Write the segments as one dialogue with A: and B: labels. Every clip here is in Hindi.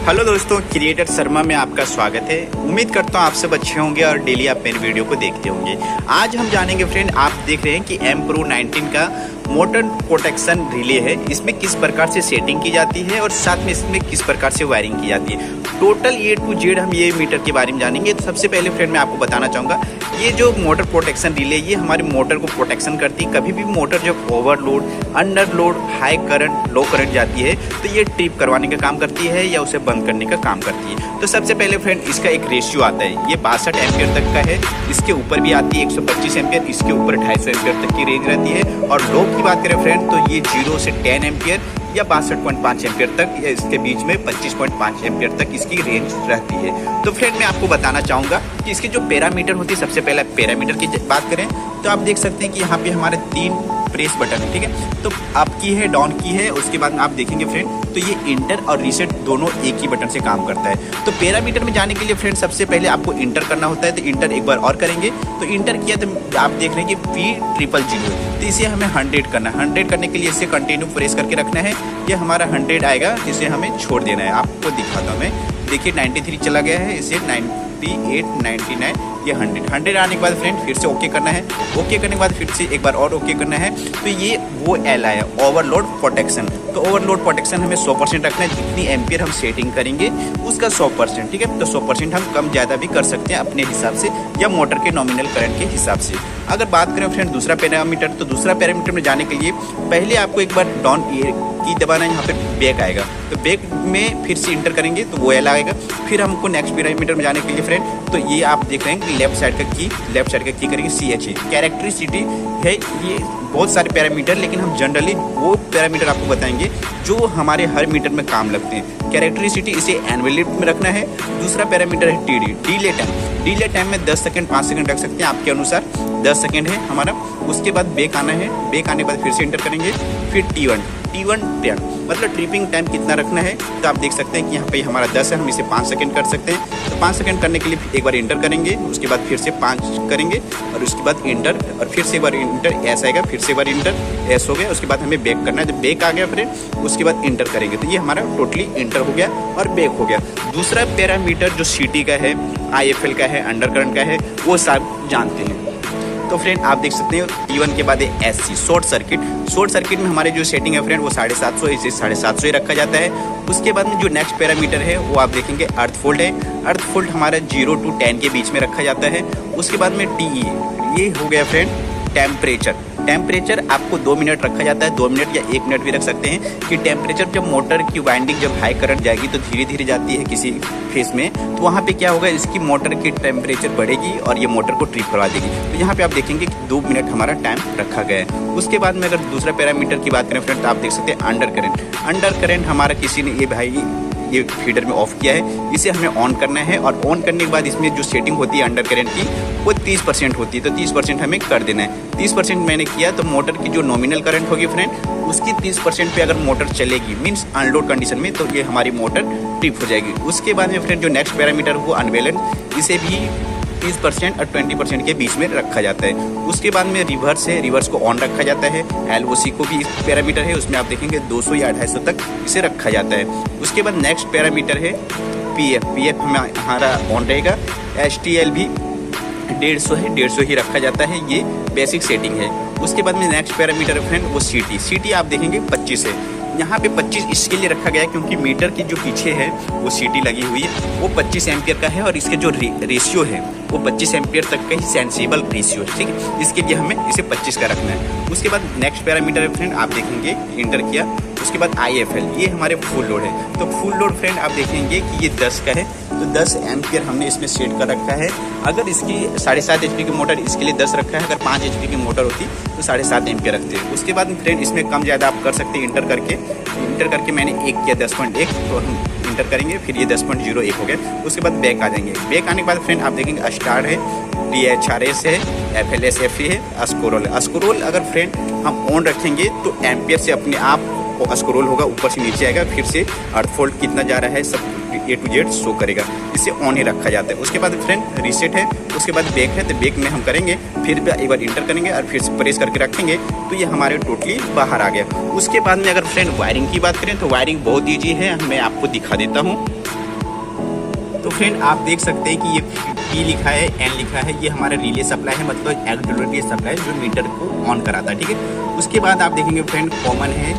A: हेलो दोस्तों, क्रिएटर शर्मा में आपका स्वागत है। उम्मीद करता हूँ आप सब अच्छे होंगे और डेली आप मेरे वीडियो को देखते होंगे। आज हम जानेंगे फ्रेंड, आप देख रहे हैं कि M Pro 19 का मोटर प्रोटेक्शन रिले है। इसमें किस प्रकार से सेटिंग की जाती है और साथ में इसमें किस प्रकार से वायरिंग की जाती है, टोटल A to Z हम ये मीटर के बारे में जानेंगे। तो सबसे पहले फ्रेंड मैं आपको बताना चाहूँगा, ये जो मोटर प्रोटेक्शन रिले ये हमारे मोटर को प्रोटेक्शन करती है। कभी भी मोटर जब ओवरलोड, अंडरलोड, हाई करंट, लो करंट जाती है तो ये ट्रिप करवाने का काम करती है या उसे बंद करने का काम करती है। तो सबसे पहले फ्रेंड इसका एक रेशियो आता है, ये 62 एम्पियर तक का है। इसके ऊपर भी आती है 125 एम्पियर, इसके ऊपर 250 एम्पियर तक की रेंज रहती है। और लो की बात करें फ्रेंड तो ये 0 से 10 एम्पियर या 62.5 एम्पियर तक, या इसके बीच में 25.5 एम्पियर तक इसकी रेंज रहती है। तो फ्रेंड मैं आपको बताना चाहूँगा कि इसकी जो पैरामीटर होती है, सबसे पहले पैरामीटर की बात करें तो आप देख सकते हैं कि यहाँ पे हमारे 3 प्रेस बटन है, ठीक है। तो अप की है, डाउन की है, उसके बाद आप देखेंगे फ्रेंड तो ये इंटर और रीसेट दोनों एक ही बटन से काम करता है। तो पैरामीटर में जाने के लिए फ्रेंड सबसे पहले आपको इंटर करना होता है। तो इंटर एक बार और करेंगे, तो इंटर किया तो आप देख रहे हैं कि P000, तो इसे हमें 100 करना है। 100 करने के लिए इसे कंटिन्यू प्रेस करके रखना है। ये हमारा 100 आएगा, इसे हमें छोड़ देना है। आपको दिखाता हूँ मैं, देखिए 93 चला गया है, इसे 98, 99, ये 100 आने के बाद फ्रेंड फिर से ओके करना है। ओके करने के बाद फिर से एक बार और ओके करना है। तो ये वो एल आया, ओवरलोड प्रोटेक्शन। तो ओवरलोड प्रोटेक्शन हमें 100% रखना है। जितनी एम्पियर हम सेटिंग करेंगे उसका 100%, ठीक है। तो 100% हम कम ज़्यादा भी कर सकते हैं अपने हिसाब से या मोटर के नॉमिनल करंट के हिसाब से। अगर बात करें फ्रेंड दूसरा पैरामीटर, तो दूसरा पैरामीटर में जाने के लिए पहले आपको एक बार डाउन की दबाना है, यहाँ पे बैक आएगा। तो बैक में फिर से इंटर करेंगे तो वो एल आएगा। फिर हमको नेक्स्ट पैरामीटर में जाने के लिए फ्रेंड तो ये आप देख रहे हैं कि लेफ्ट साइड का की करेंगे CH कैरेक्टरिस्टिक है। ये बहुत सारे पैरामीटर, लेकिन हम जनरली वो पैरामीटर आपको बताएंगे जो हमारे हर मीटर में काम लगते हैं। कैरेक्टरिस्टिक इसे एनवेलप में रखना है। दूसरा पैरामीटर है TD, डिले टाइम में 10 सेकंड 5 सेकंड रख सकते हैं आपके अनुसार। 10 सेकंड है हमारा। उसके बाद बैक आना है, बैक आने के बाद फिर से इंटर करेंगे। फिर T1 टाइम मतलब ट्रिपिंग टाइम कितना रखना है। तो आप देख सकते हैं कि यहाँ पे हमारा 10 है, हम इसे 5 सेकंड कर सकते हैं। तो 5 सेकंड करने के लिए एक बार इंटर करेंगे, उसके बाद फिर से 5 करेंगे और उसके बाद इंटर, और फिर से एक बार इंटर एस आएगा, फिर से एक बार इंटर एस हो गया। उसके बाद हमें बैक करना है। जब बैक आ गया फिर उसके बाद इंटर करेंगे, तो ये हमारा टोटली इंटर हो गया और बैक हो गया। दूसरा पैरामीटर जो CT का है, IFL का है, अंडर करंट का है, वो सब जानते हैं। तो फ्रेंड आप देख सकते हैं T1 के बाद है SC शॉर्ट सर्किट में हमारे जो सेटिंग है फ्रेंड वो 750, इसे 750 ही रखा जाता है। उसके बाद में जो नेक्स्ट पैरामीटर है वो आप देखेंगे अर्थ फोल्ड है। अर्थ फोल्ड हमारा 0 to 10 के बीच में रखा जाता है। उसके बाद में TE, ये हो गया फ्रेंड टेम्परेचर आपको 2 मिनट रखा जाता है। 2 मिनट या 1 मिनट भी रख सकते हैं कि टेम्परेचर जब मोटर की वाइंडिंग जब हाई करंट जाएगी तो धीरे धीरे जाती है किसी फेस में, तो वहाँ पे क्या होगा, इसकी मोटर की टेम्परेचर बढ़ेगी और ये मोटर को ट्रिप करवा देगी। तो यहाँ पे आप देखेंगे कि 2 मिनट हमारा टाइम रखा गया है। उसके बाद में अगर दूसरा पैरामीटर की बात करें फ्रेंड तो आप देख सकते हैं अंडर करंट हमारा किसी ने ये फीडर में ऑफ किया है, इसे हमें ऑन करना है। और ऑन करने के बाद इसमें जो सेटिंग होती है अंडर करंट की वो 30% होती है। तो 30% हमें कर देना है। 30% मैंने किया तो मोटर की जो नॉमिनल करंट होगी फ्रेंड उसकी 30% पे अगर मोटर चलेगी मीन्स अनलोड कंडीशन में, तो ये हमारी मोटर ट्रिप हो जाएगी। उसके बाद में फ्रेंड जो नेक्स्ट पैरामीटर वो अनबैलेंस, इसे भी 30% और 20% के बीच में रखा जाता है। उसके बाद में रिवर्स है, रिवर्स को ऑन रखा जाता है। LOC को भी पैरामीटर है, उसमें आप देखेंगे 200 या 250 तक इसे रखा जाता है। उसके बाद नेक्स्ट पैरामीटर है PF हमारा ऑन रहेगा। STL भी 150 है, 150 ही रखा जाता है। ये बेसिक सेटिंग है। उसके बाद में नेक्स्ट पैरामीटर है फ्रेंड वो CT आप देखेंगे 25 है। यहाँ पे 25 इसके लिए रखा गया है क्योंकि मीटर की जो पीछे है वो CT लगी हुई है, वो 25 एम्पियर का है और इसके जो रेशियो है वो 25 एम्पियर तक का ही सेंसिबल रेशियो है, ठीक है। इसके लिए हमें इसे 25 का रखना है। उसके बाद नेक्स्ट पैरामीटर है फ्रेंड आप देखेंगे इंटर किया। उसके बाद IFL, ये हमारे फुल लोड है। तो फुल लोड फ्रेंड आप देखेंगे कि ये 10 का है, तो 10 एम्पियर हमने इसमें सेट कर रखा है। अगर इसकी 7.5 HP की मोटर इसके लिए 10 रखा है, अगर 5 HP की मोटर होती तो 7.5 एम्पियर रखते हैं। उसके बाद फ्रेंड इसमें कम ज़्यादा आप कर सकते हैं इंटर करके मैंने 1 किया 10.1, तो हम इंटर करेंगे, फिर ये 10.01 हो गया। उसके बाद बैक आ जाएंगे। बैक आने के बाद फ्रेंड आप देखेंगे स्टार है, DHRS है, FLSFE है, अस्क्रोल अगर फ्रेंड हम ऑन रखेंगे तो एम्पियर से अपने आप अस्क्रोल होगा, ऊपर से नीचे आएगा, फिर से अर्थ फोल्ड कितना जा रहा है सब A to Z शो करेगा। इसे ऑन ही रखा जाता है। उसके बाद फ्रेंड रीसेट है। उसके बाद बैक है, तो बैक में हम करेंगे, फिर एक बार इंटर करेंगे और फिर से प्रेस करके रखेंगे, तो ये हमारे टोटली बाहर आ गया। उसके बाद में अगर फ्रेंड वायरिंग की बात करें तो वायरिंग बहुत ईजी है, मैं आपको दिखा देता हूँ। तो फ्रेंड आप देख सकते हैं कि ये P लिखा है, N लिखा है, ये हमारा रिले सप्लाई है, मतलब एक्सिलरी सप्लाई जो मीटर को ऑन कराता है, ठीक है। उसके बाद आप देखेंगे फ्रेंड कॉमन है,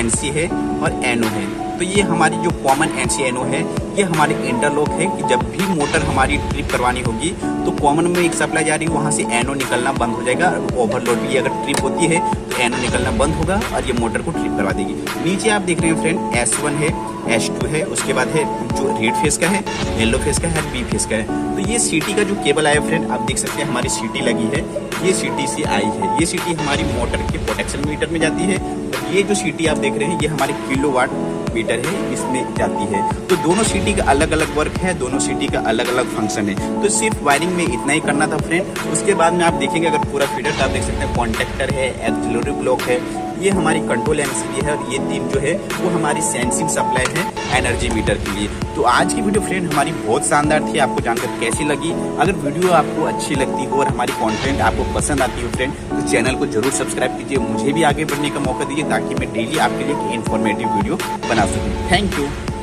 A: NC है और NO है। तो ये हमारी जो कॉमन NC NO है ये हमारी इंटरलॉक है कि जब भी मोटर हमारी ट्रिप करवानी होगी तो कॉमन में एक सप्लाई जा रही है, वहाँ से NO निकलना बंद हो जाएगा। ओवरलोड भी अगर ट्रिप होती है तो NO निकलना बंद होगा और ये मोटर को ट्रिप करवा देगी। नीचे आप देख रहे हैं फ्रेंड S1 है, S2 है, उसके बाद है जो रेड फेस का है, येलो फेस का है, B फेस का है। तो ये CT का जो केबल आया फ्रेंड आप देख सकते हैं हमारी CT लगी है, ये CT से आई है। ये CT हमारी मोटर के प्रोटेक्शन मीटर में जाती है। ये जो CT आप देख रहे हैं ये हमारे किलोवाट मीटर है, इसमें जाती है। तो दोनों CT का अलग अलग वर्क है, दोनों CT का अलग अलग फंक्शन है। तो सिर्फ वायरिंग में इतना ही करना था फ्रेंड। उसके बाद में आप देखेंगे अगर पूरा फीडर तो आप देख सकते हैं कॉन्टेक्टर है, एक्सिलरी ब्लॉक है, ये हमारी कंट्रोल MCB है और ये तीन जो है वो हमारी सेंसिंग सप्लाई है एनर्जी मीटर के लिए। तो आज की वीडियो फ्रेंड हमारी बहुत शानदार थी। आपको जानकर कैसी लगी? अगर वीडियो आपको अच्छी लगती हो और हमारी कंटेंट आपको पसंद आती हो फ्रेंड तो चैनल को जरूर सब्सक्राइब कीजिए, मुझे भी आगे बढ़ने का मौका दीजिए ताकि मैं डेली आपके लिए एक इन्फॉर्मेटिव वीडियो बना सकूँ। Thank you.